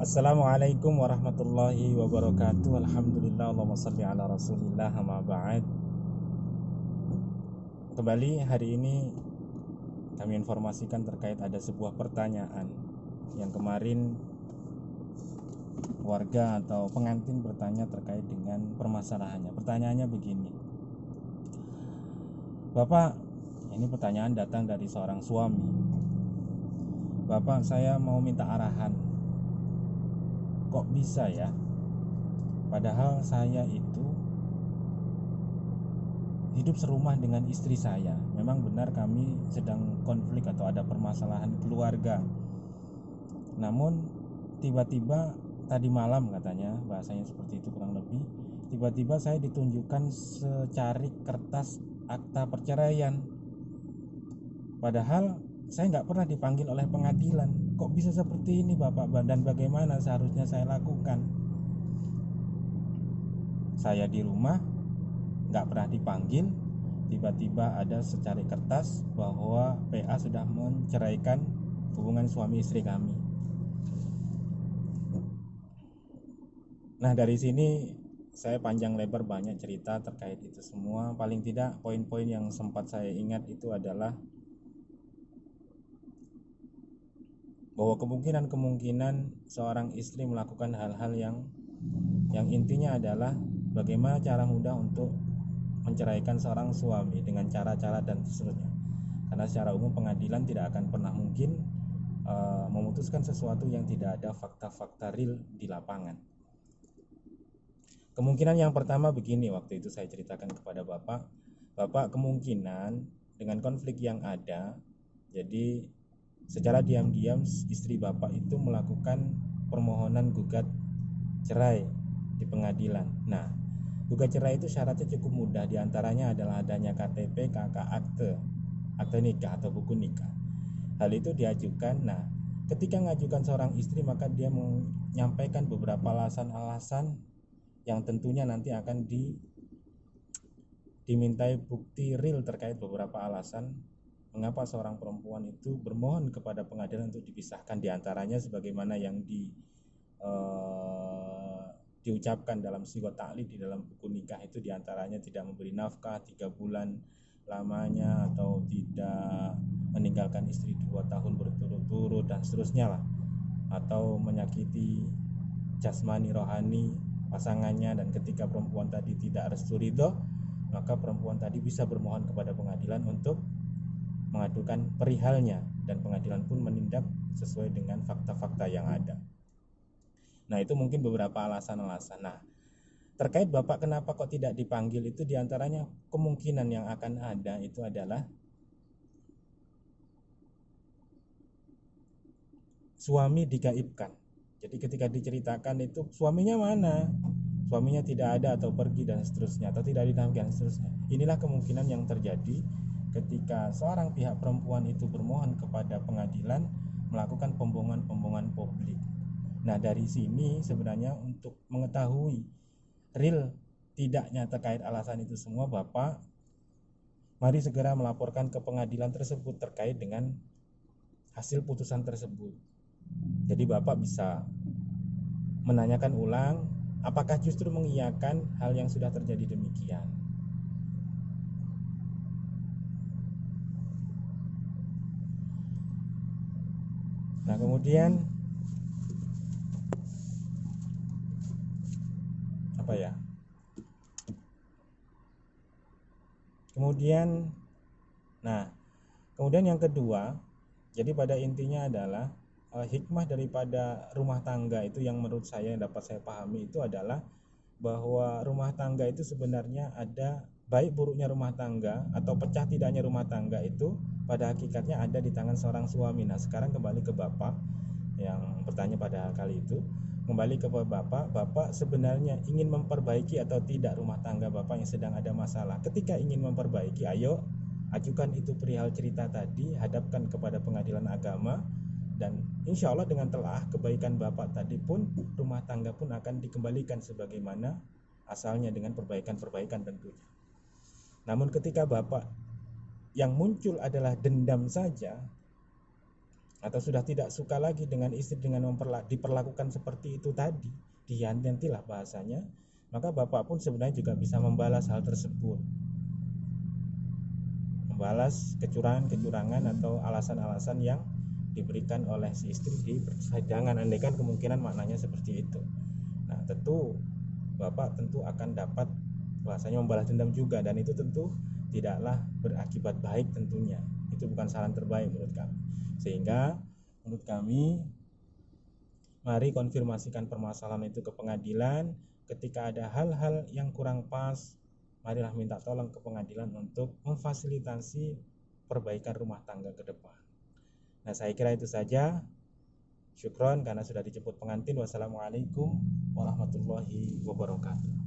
Assalamualaikum warahmatullahi wabarakatuh. Alhamdulillah, Allahumma salli ala rasulillah, amma ba'd. Kembali hari ini kami informasikan terkait ada sebuah pertanyaan yang kemarin warga atau pengantin bertanya terkait dengan permasalahannya. Pertanyaannya begini, Bapak, ini pertanyaan datang dari seorang suami. Bapak, saya mau minta arahan. Kok bisa ya? Padahal saya itu hidup serumah dengan istri saya. Memang benar kami sedang konflik atau ada permasalahan keluarga. Namun tiba-tiba tadi malam, katanya bahasanya seperti itu kurang lebih, tiba-tiba saya ditunjukkan secari kertas akta perceraian. Padahal saya nggak pernah dipanggil oleh pengadilan. Kok bisa seperti ini Bapak, dan bagaimana seharusnya saya lakukan? Saya di rumah nggak pernah dipanggil, tiba-tiba ada secari kertas bahwa PA sudah menceraikan hubungan suami istri kami. Nah, dari sini saya panjang lebar banyak cerita terkait itu semua. Paling tidak poin-poin yang sempat saya ingat itu adalah bahwa kemungkinan seorang istri melakukan hal-hal yang intinya adalah bagaimana cara mudah untuk menceraikan seorang suami dengan cara-cara dan seterusnya. Karena secara umum pengadilan tidak akan pernah mungkin memutuskan sesuatu yang tidak ada fakta-fakta real di lapangan. Kemungkinan yang pertama begini, waktu itu saya ceritakan kepada Bapak kemungkinan dengan konflik yang ada, jadi secara diam-diam istri Bapak itu melakukan permohonan gugat cerai di pengadilan. Nah, gugat cerai itu syaratnya cukup mudah, diantaranya adalah adanya KTP, KK, akte nikah atau buku nikah. Hal itu diajukan. Nah, ketika mengajukan seorang istri, maka dia menyampaikan beberapa alasan-alasan yang tentunya nanti akan dimintai bukti real terkait beberapa alasan mengapa seorang perempuan itu bermohon kepada pengadilan untuk dipisahkan, diantaranya sebagaimana yang diucapkan dalam sigot ta'lid di dalam buku nikah itu, diantaranya tidak memberi nafkah 3 bulan lamanya, atau tidak meninggalkan istri 2 tahun berturut-turut dan seterusnya lah, atau menyakiti jasmani rohani pasangannya. Dan ketika perempuan tadi tidak restu ridho, maka perempuan tadi bisa bermohon kepada pengadilan untuk mengadukan perihalnya, dan pengadilan pun menindak sesuai dengan fakta-fakta yang ada. Nah, itu mungkin beberapa alasan-alasan. Nah, terkait Bapak kenapa kok tidak dipanggil, itu diantaranya kemungkinan yang akan ada itu adalah suami digaibkan. Jadi ketika diceritakan itu suaminya mana, suaminya tidak ada atau pergi dan seterusnya, atau tidak dinamakan dan seterusnya. Inilah kemungkinan yang terjadi ketika seorang pihak perempuan itu bermohon kepada pengadilan melakukan pembohongan publik. Nah, dari sini sebenarnya untuk mengetahui real tidaknya terkait alasan itu semua, Bapak mari segera melaporkan ke pengadilan tersebut terkait dengan hasil putusan tersebut. Jadi Bapak bisa menanyakan ulang apakah justru mengiyakan hal yang sudah terjadi demikian. Nah, kemudian apa ya? Kemudian yang kedua, jadi pada intinya adalah hikmah daripada rumah tangga itu yang menurut saya, yang dapat saya pahami itu adalah bahwa rumah tangga itu sebenarnya ada baik buruknya rumah tangga atau pecah tidaknya rumah tangga itu pada hakikatnya ada di tangan seorang suami. Nah, sekarang kembali ke Bapak yang bertanya pada kali itu, kembali ke Bapak sebenarnya ingin memperbaiki atau tidak rumah tangga Bapak yang sedang ada masalah. Ketika ingin memperbaiki, ayo ajukan itu perihal cerita tadi, hadapkan kepada pengadilan agama, dan insya Allah dengan telah kebaikan Bapak tadi pun rumah tangga pun akan dikembalikan sebagaimana asalnya dengan perbaikan-perbaikan tentunya. Namun ketika Bapak yang muncul adalah dendam saja, atau sudah tidak suka lagi dengan istri dengan diperlakukan seperti itu tadi, dihianatilah bahasanya, maka bapak pun sebenarnya juga bisa membalas hal tersebut, membalas kecurangan-kecurangan atau alasan-alasan yang diberikan oleh si istri di persidangan, andaikan kemungkinan maknanya seperti itu. Nah, tentu bapak tentu akan dapat bahasanya membalas dendam juga, dan itu tentu tidaklah berakibat baik tentunya. Itu bukan saran terbaik menurut kami. Sehingga menurut kami, mari konfirmasikan permasalahan itu ke pengadilan. Ketika ada hal-hal yang kurang pas, marilah minta tolong ke pengadilan untuk memfasilitasi perbaikan rumah tangga ke depan. Nah, saya kira itu saja. Syukron karena sudah dijemput pengantin. Wassalamualaikum warahmatullahi wabarakatuh.